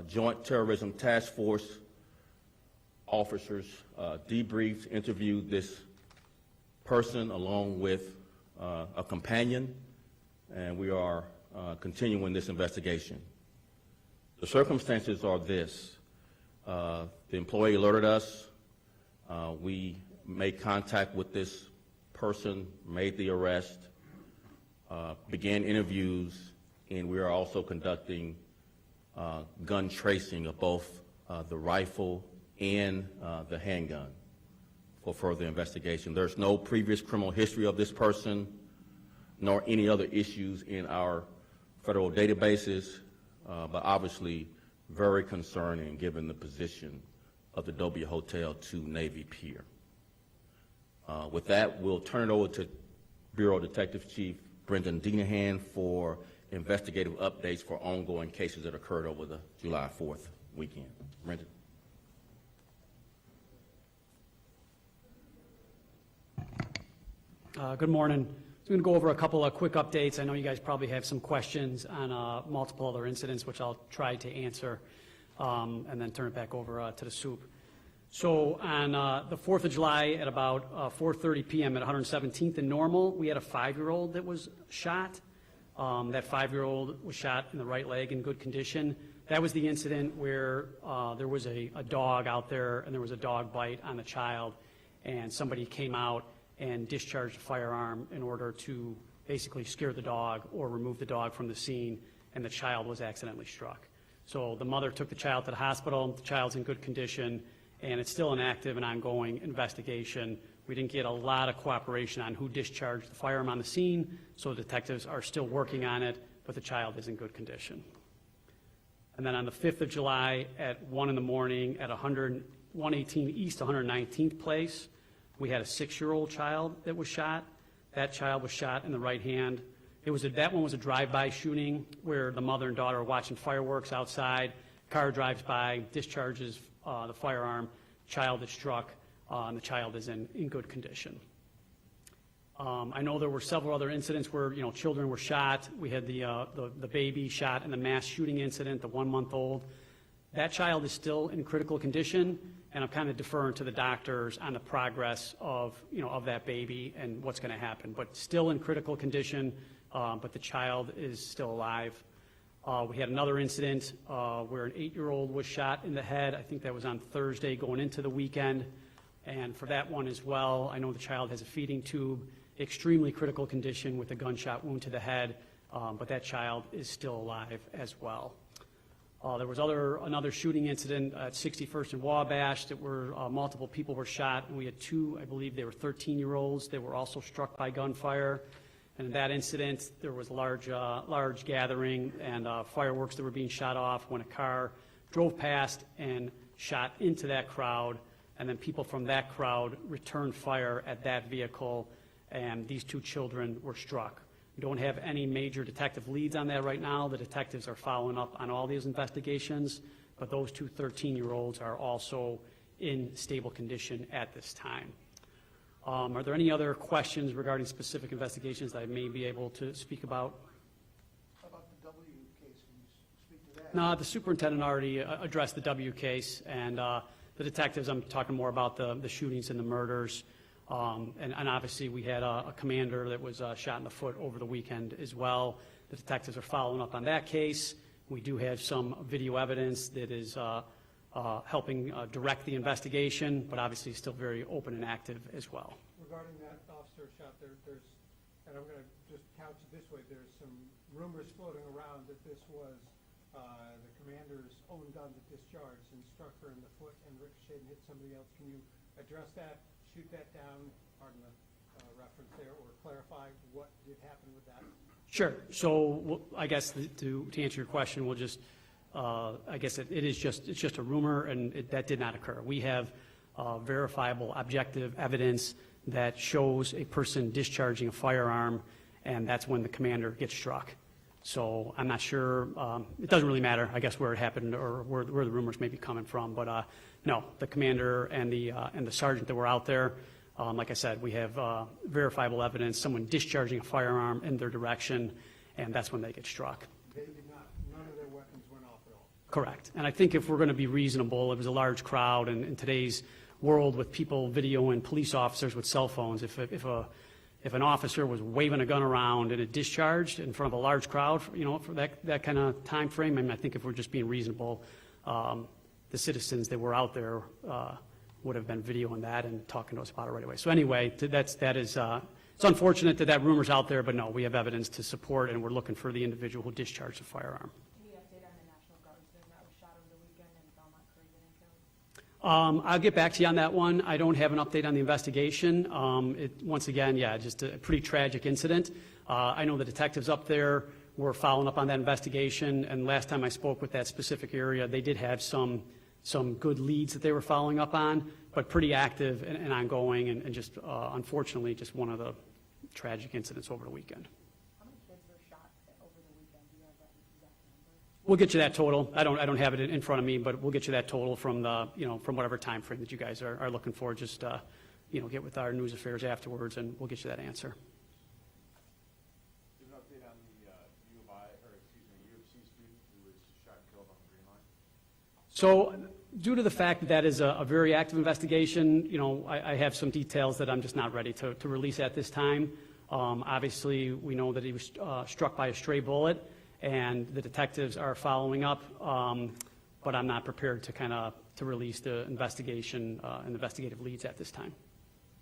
Joint Terrorism Task Force officers debriefed, interviewed this person along with a companion, and we are continuing this investigation. The circumstances are this. The employee alerted us. We made contact with this person, made the arrest, began interviews, and we are also conducting gun tracing of both the rifle and the handgun for further investigation. There's no previous criminal history of this person, nor any other issues in our federal databases, but obviously very concerning given the position of the W Hotel to Navy Pier. With that, we'll turn it over to Bureau Detective Chief Brendan Denahan for investigative updates for ongoing cases that occurred over the July 4th weekend. Brendan. Good morning. I'm going to go over a couple of quick updates. I know you guys probably have some questions on multiple other incidents, which I'll try to answer, and then turn it back over to the soup. So on the 4th of July at about 4:30 p.m. at 117th and Normal, we had a 5-year-old that was shot. That 5-year-old was shot in the right leg in good condition. That was the incident where there was a dog out there, and there was a dog bite on the child, and somebody came out and discharged a firearm in order to basically scare the dog or remove the dog from the scene, and the child was accidentally struck. So the mother took the child to the hospital. The child's in good condition, and it's still an active and ongoing investigation. We didn't get a lot of cooperation on who discharged the firearm on the scene, so detectives are still working on it, but the child is in good condition. And then on the 5th of July at 1 in the morning at 118 East 119th Place, we had a 6-year-old child that was shot. That child was shot in the right hand. That one was a drive-by shooting where the mother and daughter are watching fireworks outside. Car drives by, discharges the firearm. Child is struck, and the child is in good condition. I know there were several other incidents where children were shot. We had the baby shot in the mass shooting incident, the 1-month-old. That child is still in critical condition, and I'm kind of deferring to the doctors on the progress of that baby and what's going to happen. But still in critical condition, but the child is still alive. We had another incident where an 8-year-old was shot in the head. I think that was on Thursday going into the weekend. And for that one as well, I know the child has a feeding tube, extremely critical condition with a gunshot wound to the head, but that child is still alive as well. There was another shooting incident at 61st and Wabash that where multiple people were shot, and we had 2, I believe they were 13-year-olds that were also struck by gunfire. And in that incident, there was a large gathering and fireworks that were being shot off when a car drove past and shot into that crowd, and then people from that crowd returned fire at that vehicle, and these 2 children were struck. We don't have any major detective leads on that right now. The detectives are following up on all these investigations, but those 2 13-year-olds are also in stable condition at this time. Are there any other questions regarding specific investigations that I may be able to speak about? How about the W case? Can you speak to that? No, the superintendent already addressed the W case, and the detectives, I'm talking more about the shootings and the murders. And obviously we had a commander that was shot in the foot over the weekend as well. The detectives are following up on that case. We do have some video evidence that is helping direct the investigation, but obviously still very open and active as well. Regarding that officer shot, there's, and I'm going to just couch it this way, there's some rumors floating around that this was the commander's own gun that discharged and struck her in the foot and ricocheted and hit somebody else. Can you address that? Shoot that down, pardon the reference there, or clarify what did happen with that? Sure. So I guess to answer your question, we'll just, I guess it's just a rumor, and that did not occur. We have verifiable, objective evidence that shows a person discharging a firearm, and that's when the commander gets struck. So I'm not sure, it doesn't really matter, I guess, where it happened or where the rumors may be coming from, but no, the commander and the sergeant that were out there, like I said, we have verifiable evidence, someone discharging a firearm in their direction, and that's when they get struck. They did not, none of their weapons went off at all? Correct. And I think if we're going to be reasonable, it was a large crowd, and in today's world with people videoing police officers with cell phones, if an officer was waving a gun around and it discharged in front of a large crowd, for that kind of time frame, I mean, I think if we're just being reasonable, the citizens that were out there would have been videoing that and talking to us about it right away. So anyway, it's unfortunate that rumor's out there, but no, we have evidence to support, and we're looking for the individual who discharged the firearm. Can you update on the National Guardsman that was shot over the weekend in Belmont Creek getting killed? I'll get back to you on that one. I don't have an update on the investigation. Once again, just a pretty tragic incident. I know the detectives up there were following up on that investigation, and last time I spoke with that specific area, they did have some good leads that they were following up on, but pretty active and ongoing, and just unfortunately, just one of the tragic incidents over the weekend. How many kids were shot over the weekend? Do you have that exact number? We'll get you that total. I don't have it in front of me, but we'll get you that total from from whatever time frame that you guys are looking for. Just get with our news affairs afterwards, and we'll get you that answer. Give an update on the UFC student who was shot and killed on the Green Line. So, due to the fact that that is a very active investigation, I have some details that I'm just not ready to release at this time. Obviously, we know that he was struck by a stray bullet, and the detectives are following up, but I'm not prepared to release the investigation and investigative leads at this time.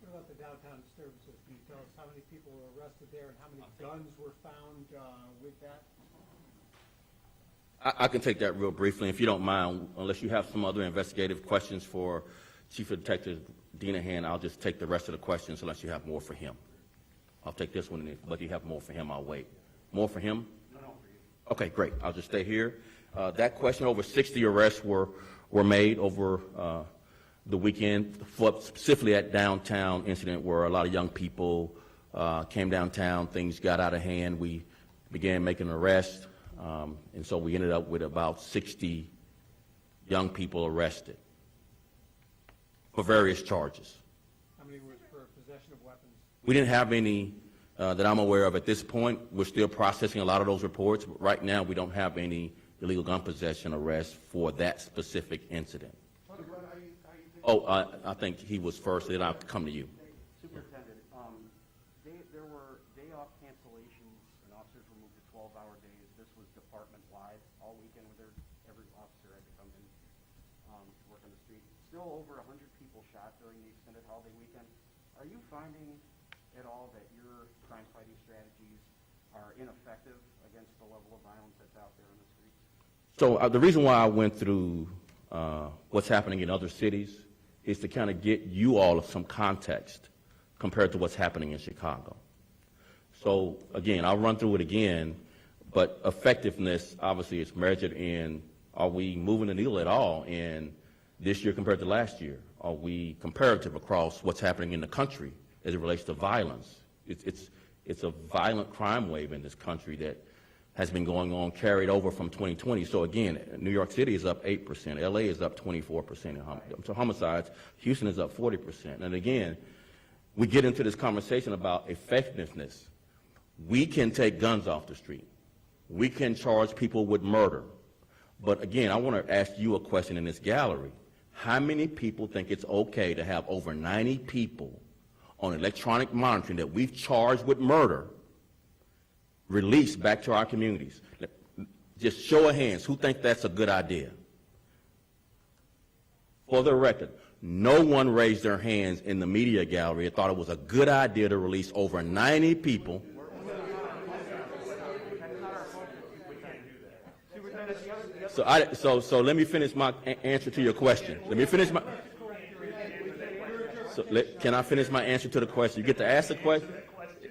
What about the downtown disturbances? Can you tell us how many people were arrested there and how many guns were found with that? I can take that real briefly, if you don't mind, unless you have some other investigative questions for Chief of Detective Dinahan. I'll just take the rest of the questions unless you have more for him. I'll take this one, but if you have more for him, I'll wait. More for him? No, for you. Okay, great. I'll just stay here. That question, over 60 arrests were made over the weekend, specifically at downtown incident where a lot of young people came downtown. Things got out of hand. We began making arrests. And so we ended up with about 60 young people arrested for various charges. How many were for possession of weapons? We didn't have any that I'm aware of at this point. We're still processing a lot of those reports, but right now we don't have any illegal gun possession arrests for that specific incident. I think he was first, then I'll come to you. Superintendent, there were day-off cancellations, and officers were moved to 12-hour days. This was department-wide all weekend, where every officer had to come in to work on the street. Still over 100 people shot during the extended holiday weekend. Are you finding at all that your crime-fighting strategies are ineffective against the level of violence that's out there in the streets? So the reason why I went through what's happening in other cities is to kind of get you all some context compared to what's happening in Chicago. So again, I'll run through it again, but effectiveness obviously is measured in, are we moving the needle at all in this year compared to last year? Are we comparative across what's happening in the country as it relates to violence? It's a violent crime wave in this country that has been going on, carried over from 2020. So again, New York City is up 8%, LA is up 24% in homicides, Houston is up 40%. And again, we get into this conversation about effectiveness. We can take guns off the street. We can charge people with murder. But again, I want to ask you a question in this gallery. How many people think it's okay to have over 90 people on electronic monitoring that we've charged with murder released back to our communities? Just show of hands, who think that's a good idea? For the record, no one raised their hands in the media gallery and thought it was a good idea to release over 90 people. So let me finish my answer to your question. Let me finish my. Can I finish my answer to the question? You get to ask the question.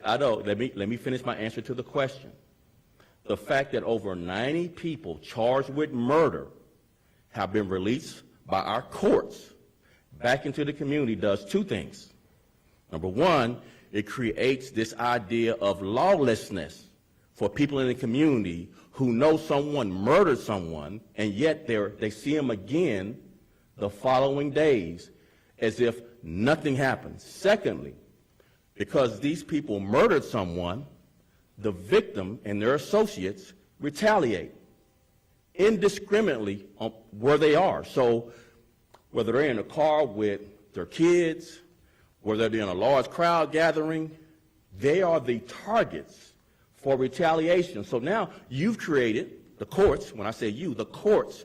I know. Let me finish my answer to the question. The fact that over 90 people charged with murder have been released by our courts back into the community does two things. Number one, it creates this idea of lawlessness for people in the community who know someone murdered someone, and yet they see him again the following days as if nothing happened. Secondly, because these people murdered someone, the victim and their associates retaliate indiscriminately on where they are. So whether they're in a car with their kids, whether they're in a large crowd gathering, they are the targets for retaliation. So now you've created, the courts, when I say you, the courts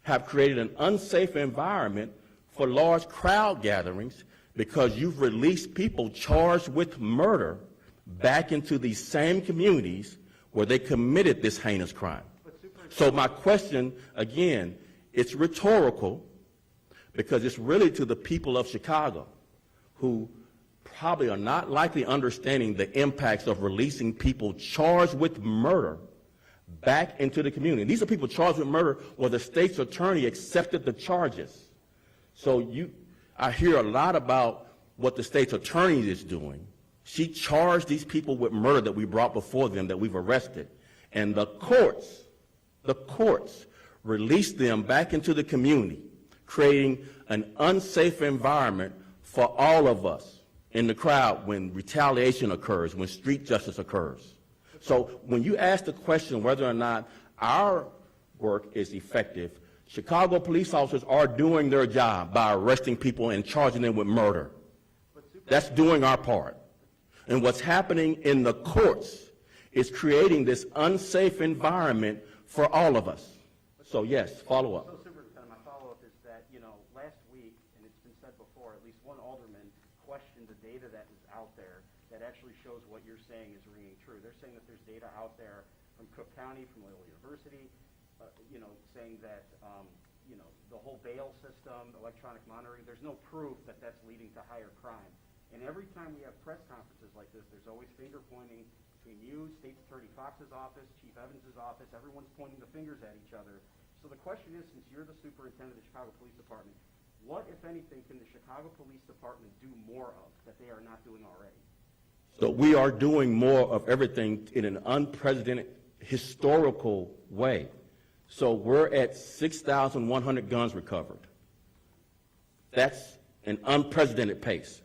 have created an unsafe environment for large crowd gatherings because you've released people charged with murder back into these same communities where they committed this heinous crime. So my question, again, it's rhetorical because it's really to the people of Chicago who probably are not likely understanding the impacts of releasing people charged with murder back into the community. These are people charged with murder where the state's attorney accepted the charges. So I hear a lot about what the state's attorney is doing. She charged these people with murder that we brought before them, that we've arrested. And the courts released them back into the community, creating an unsafe environment for all of us in the crowd when retaliation occurs, when street justice occurs. So when you ask the question whether or not our work is effective, Chicago police officers are doing their job by arresting people and charging them with murder. That's doing our part. And what's happening in the courts is creating this unsafe environment for all of us. So yes, follow up. So Superintendent, my follow-up is that, last week, and it's been said before, at least one alderman questioned the data that is out there that actually shows what you're saying is ringing true. They're saying that there's data out there from Cook County, from Loyola University, saying that, the whole bail system, electronic monitoring, there's no proof that that's leading to higher crime. And every time we have press conferences like this, there's always finger pointing between you, State Attorney Fox's office, Chief Evans's office, everyone's pointing the fingers at each other. So the question is, since you're the superintendent of the Chicago Police Department, what, if anything, can the Chicago Police Department do more of that they are not doing already? So we are doing more of everything in an unprecedented historical way. So we're at 6,100 guns recovered. That's an unprecedented pace.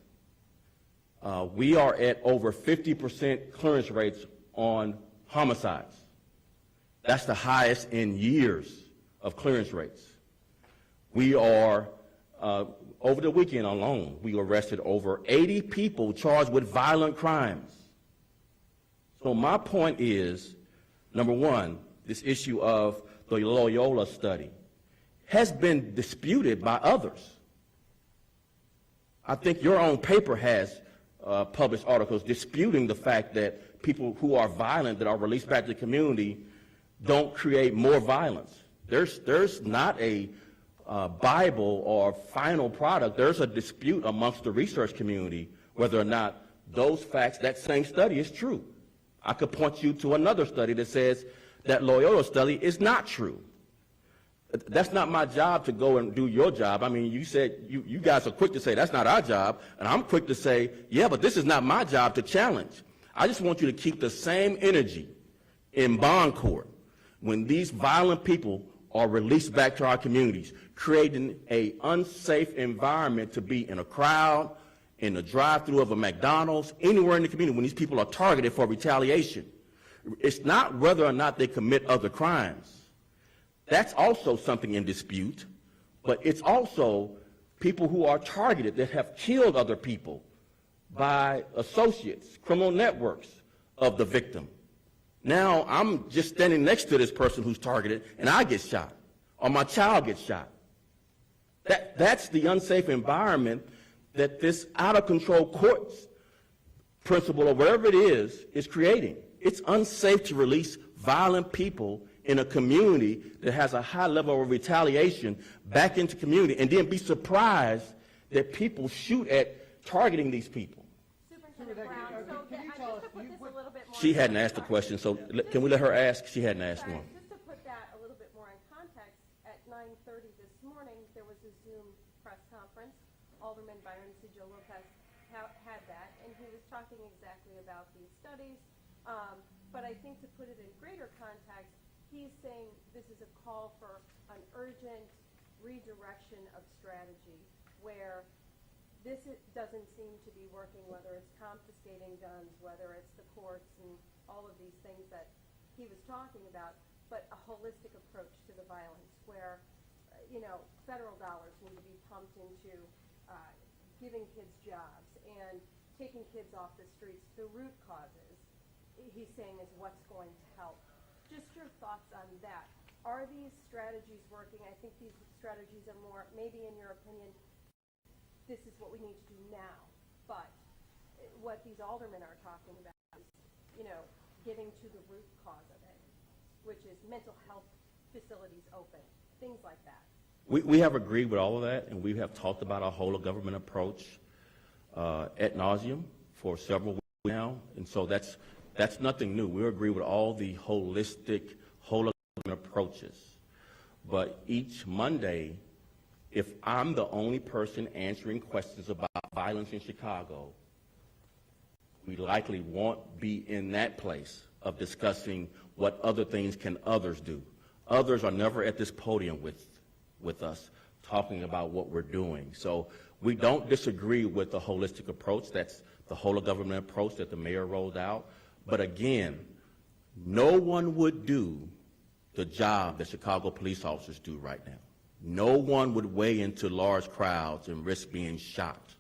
We are at over 50% clearance rates on homicides. That's the highest in years of clearance rates. We are, over the weekend alone, we arrested over 80 people charged with violent crimes. So my point is, number one, this issue of the Loyola study has been disputed by others. I think your own paper has published articles disputing the fact that people who are violent that are released back to the community don't create more violence. There's not a Bible or final product. There's a dispute amongst the research community whether or not those facts, that same study is true. I could point you to another study that says that Loyola study is not true. That's not my job to go and do your job. I mean, you said you guys are quick to say that's not our job, and I'm quick to say, yeah, but this is not my job to challenge. I just want you to keep the same energy in bond court when these violent people are released back to our communities, creating an unsafe environment to be in a crowd, in the drive-thru of a McDonald's, anywhere in the community when these people are targeted for retaliation. It's not whether or not they commit other crimes. That's also something in dispute, but it's also people who are targeted that have killed other people by associates, criminal networks of the victim. Now I'm just standing next to this person who's targeted and I get shot, or my child gets shot. That's the unsafe environment that this out-of-control courts principle or whatever it is creating. It's unsafe to release violent people in a community that has a high level of retaliation back into community and then be surprised that people shoot at targeting these people. Superintendent Brown, so can you just tell us, to put this a little bit more. She hadn't asked the question, so can we let her ask? She hadn't asked Sorry, one. just to put that a little bit more in context, at 9:30 this morning, there was a Zoom press conference. Alderman Byron Sigil Lopez had that, and he was talking exactly about these studies. But I think to put it in greater context, he's saying this is a call for an urgent redirection of strategy where this doesn't seem to be working, whether it's confiscating guns, whether it's the courts and all of these things that he was talking about. but a holistic approach to the violence where, federal dollars need to be pumped into giving kids jobs and taking kids off the streets. The root causes, he's saying, is what's going to help. Just your thoughts on that. Are these strategies working? I think these strategies are more, maybe in your opinion, this is what we need to do now. But what these aldermen are talking about is, getting to the root cause of it, which is mental health facilities open, things like that. We have agreed with all of that, and we have talked about our whole of government approach ad nauseum for several weeks now, and so that's nothing new. We agree with all the holistic, whole of government approaches. But each Monday, if I'm the only person answering questions about violence in Chicago, we likely won't be in that place of discussing what other things can others do. Others are never at this podium with us talking about what we're doing. So we don't disagree with the holistic approach. That's the whole of government approach that the mayor rolled out. But again, no one would do the job that Chicago police officers do right now. No one would weigh into large crowds and risk being shot.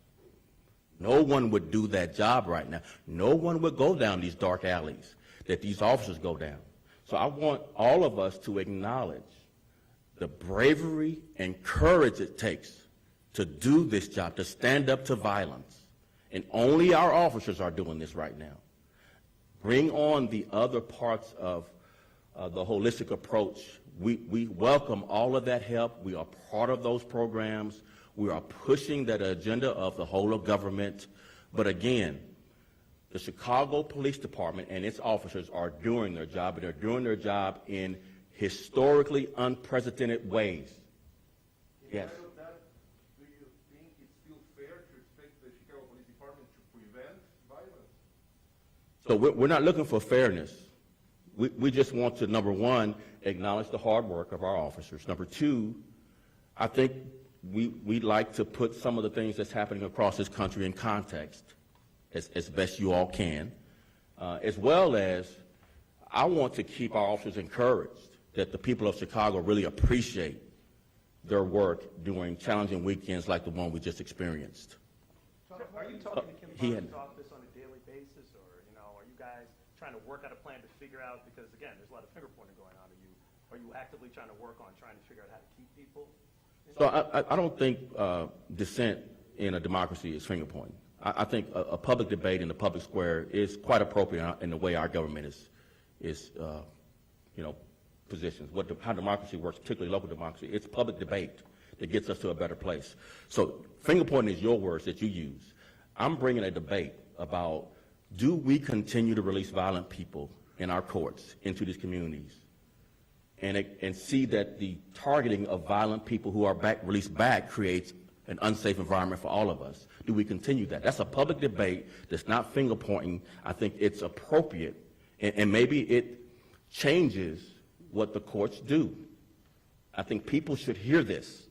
No one would do that job right now. No one would go down these dark alleys that these officers go down. So I want all of us to acknowledge the bravery and courage it takes to do this job, to stand up to violence. And only our officers are doing this right now. Bring on the other parts of the holistic approach. We welcome all of that help. We are part of those programs. We are pushing that agenda of the whole of government. But again, the Chicago Police Department and its officers are doing their job, and they're doing their job in historically unprecedented ways. Yes. In light of that, do you think it's still fair to expect the Chicago Police Department to prevent violence? So we're not looking for fairness. We just want to, number one, acknowledge the hard work of our officers. Number two, I think we'd like to put some of the things that's happening across this country in context as best you all can, as well as I want to keep our officers encouraged that the people of Chicago really appreciate their work during challenging weekends like the one we just experienced. Are you talking to Kim Barnes' office on a daily basis, or are you guys trying to work out a plan to figure out, because again, there's a lot of finger pointing going on. Are you actively trying to work on trying to figure out how to keep people? So I don't think dissent in a democracy is finger pointing. I think a public debate in the public square is quite appropriate in the way our government is positioned. How democracy works, particularly local democracy, it's public debate that gets us to a better place. So finger pointing is your words that you use. I'm bringing a debate about, do we continue to release violent people in our courts into these communities and see that the targeting of violent people who are released back creates an unsafe environment for all of us? Do we continue that? That's a public debate that's not finger pointing. I think it's appropriate, and maybe it changes what the courts do. I think people should hear this.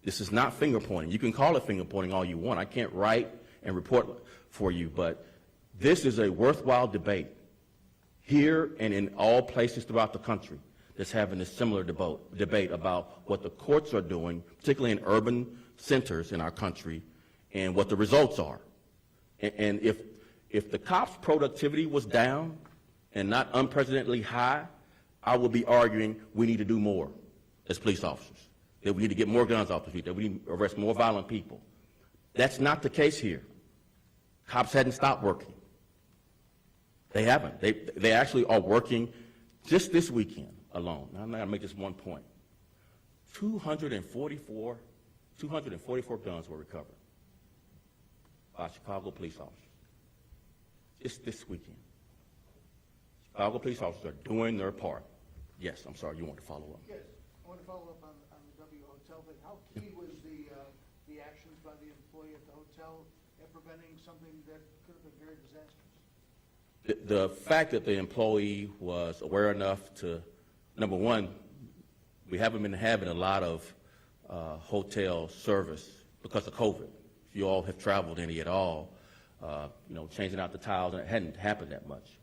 This is not finger pointing. You can call it finger pointing all you want. I can't write and report for you, but this is a worthwhile debate here and in all places throughout the country that's having a similar debate about what the courts are doing, particularly in urban centers in our country, and what the results are. And if the cops' productivity was down and not unprecedentedly high, I would be arguing we need to do more as police officers, that we need to get more guns off the street, that we need to arrest more violent people. That's not the case here. Cops hadn't stopped working. They haven't. They actually are working just this weekend alone. Now, I'm going to make this one point. 244 guns were recovered by Chicago police officers just this weekend. Chicago police officers are doing their part. Yes, I'm sorry, you want to follow up. Yes, I want to follow up on the W Hotel thing. How key was the actions by the employee at the hotel in preventing something that could have been very disastrous? The fact that the employee was aware enough to, number one, we haven't been having a lot of hotel service because of COVID. If you all have traveled any at all, changing out the tiles, and it hadn't happened that much.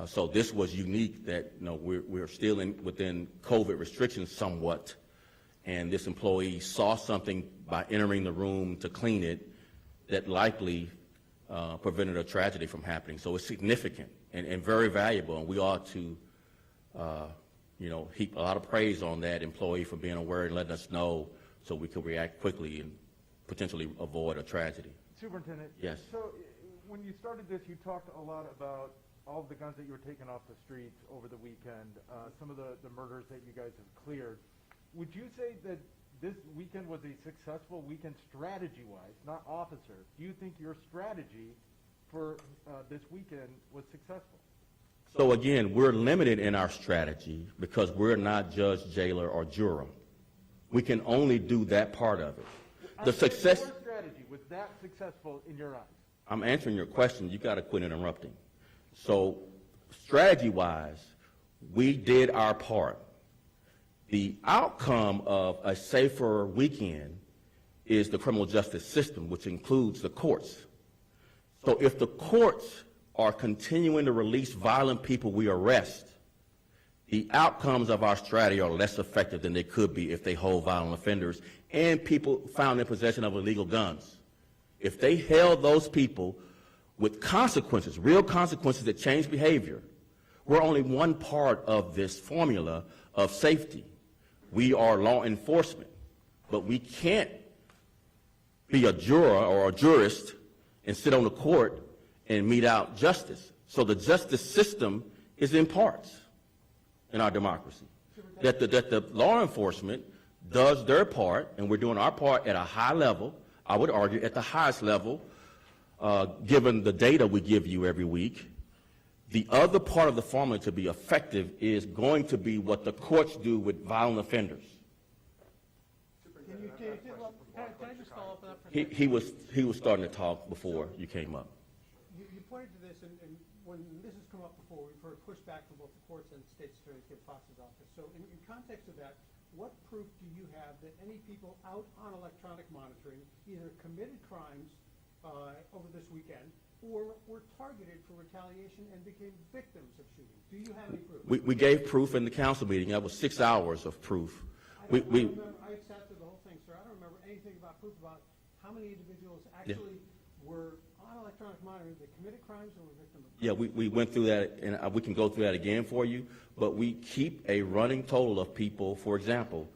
So this was unique that, we're still within COVID restrictions somewhat, and this employee saw something by entering the room to clean it that likely prevented a tragedy from happening. So it's significant and very valuable, and we ought to, heap a lot of praise on that employee for being aware and letting us know so we could react quickly and potentially avoid a tragedy. Superintendent? Yes. So when you started this, you talked a lot about all of the guns that you were taking off the streets over the weekend, some of the murders that you guys have cleared. Would you say that this weekend was a successful weekend strategy-wise, not officer? Do you think your strategy for this weekend was successful? So again, we're limited in our strategy because we're not judge, jailer, or juror. We can only do that part of it. The success. Your strategy, was that successful in your eyes? I'm answering your question. You got to quit interrupting. So strategy-wise, we did our part. The outcome of a safer weekend is the criminal justice system, which includes the courts. So if the courts are continuing to release violent people we arrest, the outcomes of our strategy are less effective than they could be if they hold violent offenders and people found in possession of illegal guns. If they held those people with consequences, real consequences that change behavior, we're only one part of this formula of safety. We are law enforcement, but we can't be a juror or a jurist and sit on the court and mete out justice. So the justice system is in parts in our democracy. That the law enforcement does their part, and we're doing our part at a high level, I would argue at the highest level, given the data we give you every week. The other part of the formula to be effective is going to be what the courts do with violent offenders. Can I just follow up on that for a second? He was starting to talk before you came up. You pointed to this, and when this has come up before, we've heard pushback from both the courts and the state's attorney Fox's office. So in context of that, what proof do you have that any people out on electronic monitoring either committed crimes over this weekend or were targeted for retaliation and became victims of shooting? Do you have any proof? We gave proof in the council meeting. That was 6 hours of proof. I accepted the whole thing, sir. I don't remember anything about proof about how many individuals actually were on electronic monitoring that committed crimes or were victims of crimes. Yeah, we went through that, and we can go through that again for you, but we keep a running total of people. For example,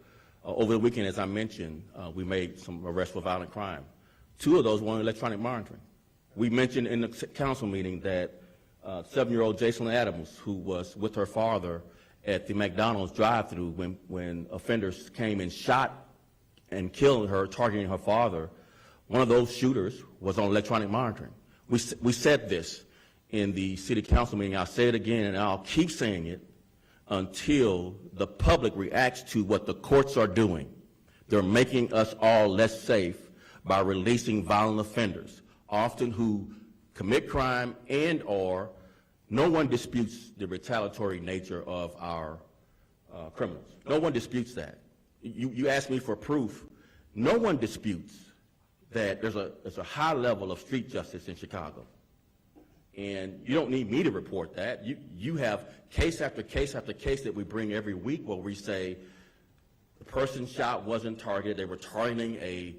over the weekend, as I mentioned, we made some arrests for violent crime. 2 of those were on electronic monitoring. We mentioned in the council meeting that 7-year-old Jason Adams, who was with her father at the McDonald's drive-thru when offenders came and shot and killed her, targeting her father, one of those shooters was on electronic monitoring. We said this in the city council meeting. I'll say it again, and I'll keep saying it until the public reacts to what the courts are doing. They're making us all less safe by releasing violent offenders, often who commit crime and or no one disputes the retaliatory nature of our criminals. No one disputes that. You asked me for proof. No one disputes that there's a high level of street justice in Chicago. And you don't need me to report that. You have case after case after case that we bring every week where we say the person shot wasn't targeted. They were targeting a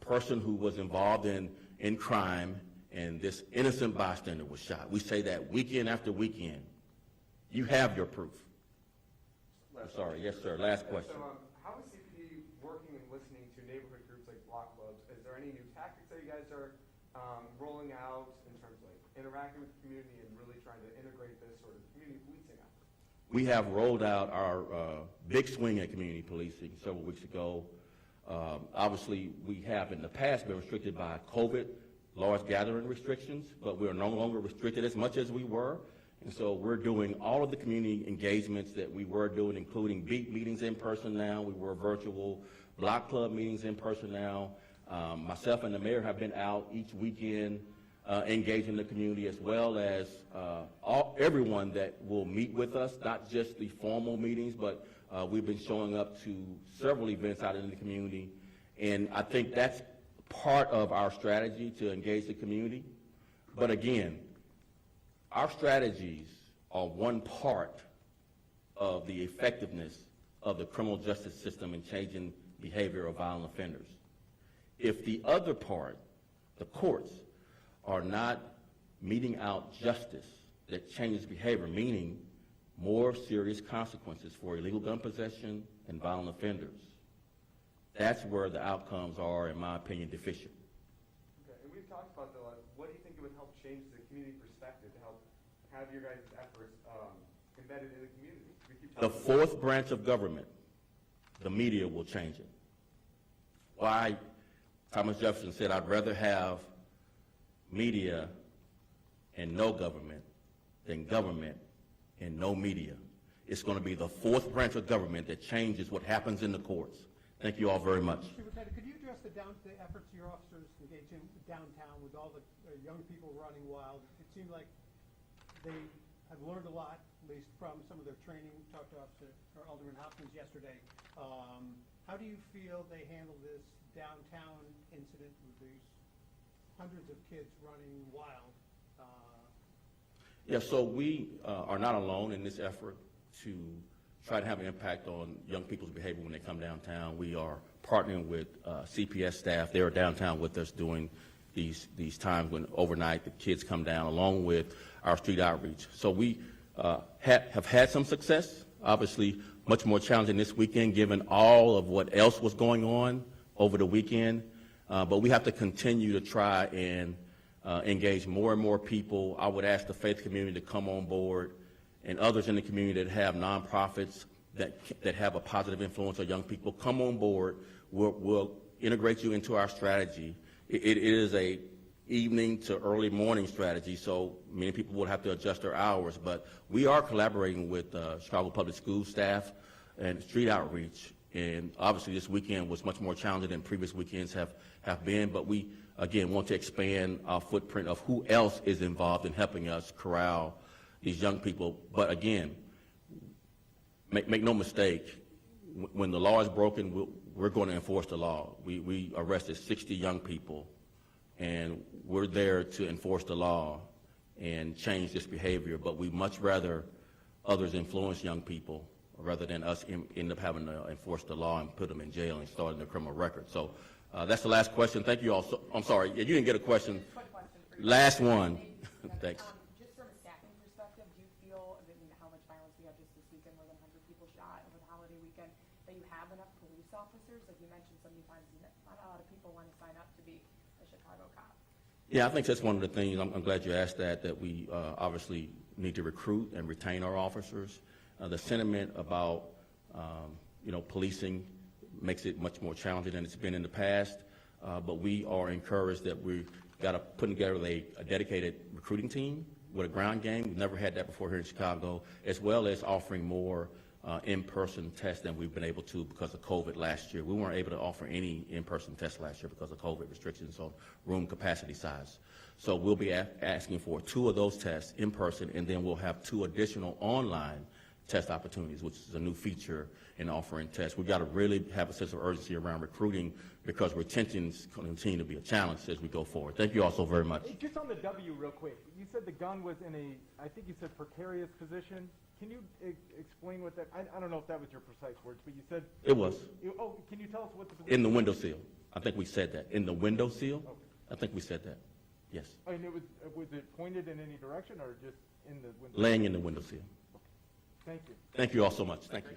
person who was involved in crime, and this innocent bystander was shot. We say that weekend after weekend. You have your proof. I'm sorry. Yes, sir. Last question. So, how is CPD working and listening to neighborhood groups like block clubs? Is there any new tactics that you guys are rolling out in terms of like interacting with the community and really trying to integrate this sort of community policing effort? We have rolled out our big swing at community policing several weeks ago. Obviously, we have in the past been restricted by COVID, large gathering restrictions, but we are no longer restricted as much as we were. And so we're doing all of the community engagements that we were doing, including beat meetings in person now. We were virtual block club meetings in person now. Myself and the mayor have been out each weekend engaging the community, as well as everyone that will meet with us, not just the formal meetings, but we've been showing up to several events out in the community. And I think that's part of our strategy to engage the community. But again, our strategies are one part of the effectiveness of the criminal justice system in changing behavior of violent offenders. If the other part, the courts, are not meting out justice that changes behavior, meaning more serious consequences for illegal gun possession and violent offenders, that's where the outcomes are, in my opinion, deficient. Okay, and we've talked about what do you think it would help change the community perspective to help have your guys' efforts embedded in the community? We keep The talking fourth branch of government, the media, will change it. Why Thomas Jefferson said, I'd rather have media and no government than government and no media. It's going to be the fourth branch of government that changes what happens in the courts. Thank you all very much. Superintendent, could you address the efforts your officers engage in downtown with all the young people running wild? It seemed like they have learned a lot, at least from some of their training. Talked to Alderman Hopkins yesterday. How do you feel they handle this downtown incident with these hundreds of kids running wild? Yeah, so we are not alone in this effort to try to have an impact on young people's behavior when they come downtown. We are partnering with CPS staff. They are downtown with us during these times when overnight the kids come down, along with our street outreach. So we have had some success, obviously much more challenging this weekend given all of what else was going on over the weekend. But we have to continue to try and engage more and more people. I would ask the faith community to come on board, and others in the community that have nonprofits that have a positive influence on young people, come on board. We'll integrate you into our strategy. It is a evening to early morning strategy, so many people will have to adjust their hours, but we are collaborating with Chicago Public Schools staff and street outreach, and obviously this weekend was much more challenging than previous weekends have been, but we, again, want to expand our footprint of who else is involved in helping us corral these young people. But again, make no mistake, when the law is broken, we're going to enforce the law. We arrested 60 young people, and we're there to enforce the law and change this behavior, but we much rather others influence young people rather than us end up having to enforce the law and put them in jail and start their criminal record. So that's the last question. Thank you all. I'm sorry, you didn't get a question. Last one. Thanks. Just from a staffing perspective, do you feel, I mean, how much violence we had just this weekend, more than 100 people shot over the holiday weekend, that you have enough police officers? Like you mentioned so many times, not a lot of people want to sign up to be a Chicago cop. Yeah, I think that's one of the things, I'm glad you asked that we obviously need to recruit and retain our officers. The sentiment about, policing makes it much more challenging than it's been in the past, but we are encouraged that we've got to put together a dedicated recruiting team with a ground game. We've never had that before here in Chicago, as well as offering more in-person tests than we've been able to because of COVID last year. We weren't able to offer any in-person tests last year because of COVID restrictions on room capacity size. So we'll be asking for 2 of those tests in person, and then we'll have 2 additional online test opportunities, which is a new feature in offering tests. We've got to really have a sense of urgency around recruiting because retentions continue to be a challenge as we go forward. Thank you all so very much. Just on the W real quick, you said the gun was in I think you said precarious position. Can you explain what that, I don't know if that was your precise words, but you said. It was. Can you tell us what the position? In the window sill. I think we said that. In the window sill? Okay. I think we said that. Yes. And was it pointed in any direction or just in the window? Laying in the window sill. Thank you. Thank you all so much. Thank you.